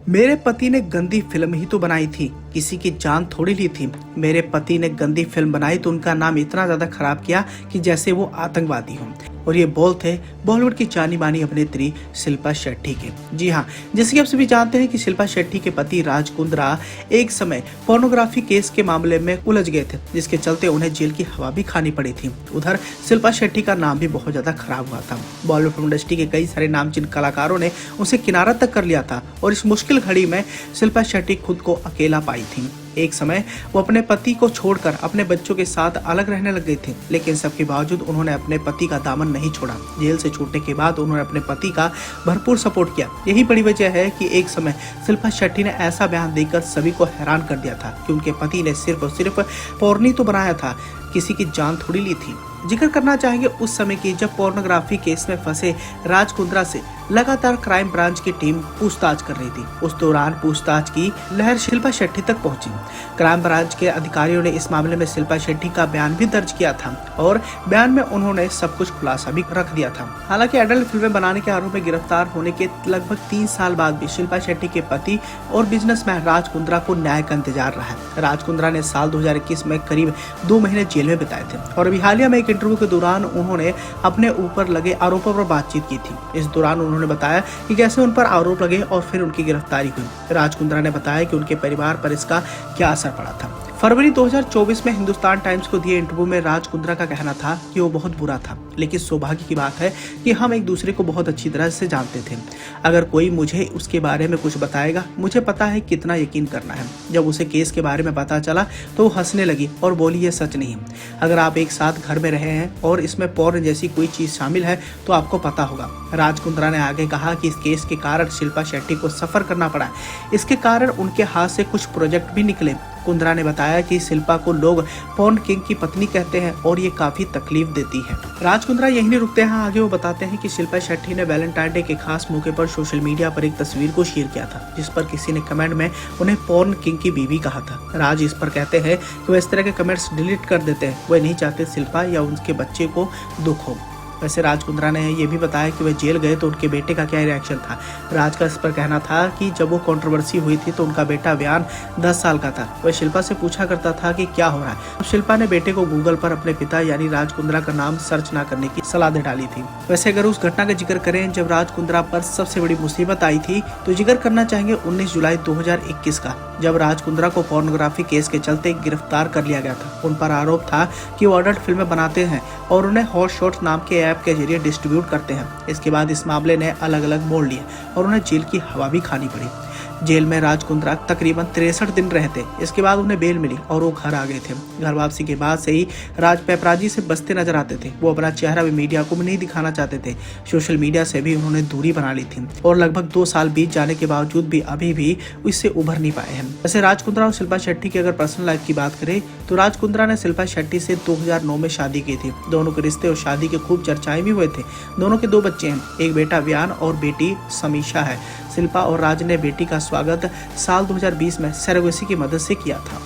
मेरे पति ने गंदी फिल्म ही तो बनाई थी, किसी की जान थोड़ी ली थी। मेरे पति ने गंदी फिल्म बनाई तो उनका नाम इतना ज्यादा खराब किया कि जैसे वो आतंकवादी हों। और ये बोल थे बॉलीवुड की जानी मानी अभिनेत्री शिल्पा शेट्टी के। जी हाँ, जैसे कि आप सभी जानते हैं कि शिल्पा शेट्टी के पति राज कुंद्रा एक समय पोर्नोग्राफी केस के मामले में उलझ गए थे, जिसके चलते उन्हें जेल की हवा भी खानी पड़ी थी। उधर शिल्पा शेट्टी का नाम भी बहुत ज्यादा खराब हुआ था। बॉलीवुड फिल्म इंडस्ट्री के कई सारे नामचीन कलाकारों ने उसे किनारा तक कर लिया था और इस मुश्किल घड़ी में शिल्पा शेट्टी खुद को अकेला पाई थी। एक समय वो अपने पति को छोड़कर अपने बच्चों के साथ अलग रहने लग गई थी, लेकिन सबके बावजूद उन्होंने अपने पति का दामन नहीं छोड़ा। जेल से छूटने के बाद उन्होंने अपने पति का भरपूर सपोर्ट किया। यही बड़ी वजह है कि एक समय शिल्पा शेट्टी ने ऐसा बयान देकर सभी को हैरान कर दिया था कि उनके पति ने सिर्फ और सिर्फ पोर्नी तो बनाया था, किसी की जान थोड़ी ली थी। जिक्र करना चाहेंगे उस समय की जब पोर्नोग्राफी केस में फंसे राज कुंद्रा से लगातार क्राइम ब्रांच की टीम पूछताछ कर रही थी। उस दौरान पूछताछ की लहर शिल्पा शेट्टी तक पहुंची। क्राइम ब्रांच के अधिकारियों ने इस मामले में शिल्पा शेट्टी का बयान भी दर्ज किया था और बयान में उन्होंने सब कुछ खुलासा भी रख दिया था। हालांकि एडल्ट फिल्में बनाने के आरोप में गिरफ्तार होने के लगभग 3 साल बाद भी शिल्पा शेट्टी के पति और बिजनेसमैन राज कुंद्रा को न्याय का इंतजार रहा है। राज कुंद्रा ने साल 2021 में करीब 2 महीने जेल में बिताए थे और अभी हालिया में एक इंटरव्यू के दौरान उन्होंने अपने ऊपर लगे आरोपों पर बातचीत की थी। इस दौरान उन्होंने बताया कि कैसे उन पर आरोप लगे और फिर उनकी गिरफ्तारी हुई। राज कुंद्रा ने बताया कि उनके परिवार पर इसका क्या असर पड़ा था। फरवरी 2024 में हिंदुस्तान टाइम्स को दिए इंटरव्यू में राज कुंद्रा का कहना था कि वो बहुत बुरा था, लेकिन सौभाग्य की बात है कि हम एक दूसरे को बहुत अच्छी तरह से जानते थे। अगर कोई मुझे उसके बारे में कुछ बताएगा, मुझे पता है कितना यकीन करना है। जब उसे केस के बारे में पता चला तो वो हंसने लगी और बोली ये सच नहीं। अगर आप एक साथ घर में रहे हैं और इसमें पोर्न जैसी कोई चीज शामिल है तो आपको पता होगा। राज कुंद्रा ने आगे कहा कि इस केस के कारण शिल्पा शेट्टी को सफर करना पड़ा। इसके कारण उनके हाथ से कुछ प्रोजेक्ट भी निकले। कुंद्रा ने बताया कि शिल्पा को लोग पोर्न किंग की पत्नी कहते हैं और ये काफी तकलीफ देती है। राज कुंद्रा यही नहीं रुकते हैं, आगे वो बताते हैं कि शिल्पा शेट्टी ने वैलेंटाइन डे के खास मौके पर सोशल मीडिया पर एक तस्वीर को शेयर किया था, जिस पर किसी ने कमेंट में उन्हें पोर्न किंग की बीवी कहा था। राज इस पर कहते हैं कि वह इस तरह के कमेंट्स डिलीट कर देते हैं, वह नहीं चाहते शिल्पा या उनके बच्चे को दुख हो। वैसे राज कुंद्रा ने ये भी बताया कि वह जेल गए तो उनके बेटे का क्या रिएक्शन था। राज का इस पर कहना था कि जब वो कंट्रोवर्सी हुई थी तो उनका बेटा व्यान 10 साल का था। वह शिल्पा से पूछा करता था कि क्या हो रहा है। शिल्पा ने बेटे को गूगल पर अपने पिता यानी राज कुंद्रा का नाम सर्च न करने की सलाह दे डाली थी। वैसे अगर उस घटना का जिक्र करें जब राज कुंद्रा पर सबसे बड़ी मुसीबत आई थी तो जिक्र करना चाहेंगे 19 जुलाई 2021 का, जब राज कुंद्रा को पोर्नोग्राफी केस के चलते गिरफ्तार कर लिया गया था। उन पर आरोप था कि वो अडल्ट फिल्में बनाते हैं और उन्हें हॉट शॉट्स नाम के ऐप के जरिए डिस्ट्रीब्यूट करते हैं। इसके बाद इस मामले ने अलग अलग मोड़ लिए और उन्हें जेल की हवा भी खानी पड़ी। जेल में राज कुंद्रा तकरीबन 63 दिन रहे थे। इसके बाद उन्हें बेल मिली और वो घर आ गए थे। घर वापसी के बाद से ही राज पेपराजी से बचते नजर आते थे। वो अपना चेहरा भी मीडिया को नहीं दिखाना चाहते थे। सोशल मीडिया से भी उन्होंने दूरी बना ली थी और लगभग 2 साल बीत जाने के बावजूद भी अभी भी इससे उभर नहीं पाए हैं। वैसे राज कुंद्रा और शिल्पा शेट्टी की अगर पर्सनल लाइफ की बात करें तो राज कुंद्रा ने शिल्पा शेट्टी से 2009 में शादी की थी। दोनों के रिश्ते और शादी के खूब चर्चाएं भी हुए थे। दोनों के 2 बच्चे हैं, एक बेटा व्यान और बेटी समीक्षा है। शिल्पा और राज ने बेटी का स्वागत साल 2020 में सरोगेसी की मदद से किया था।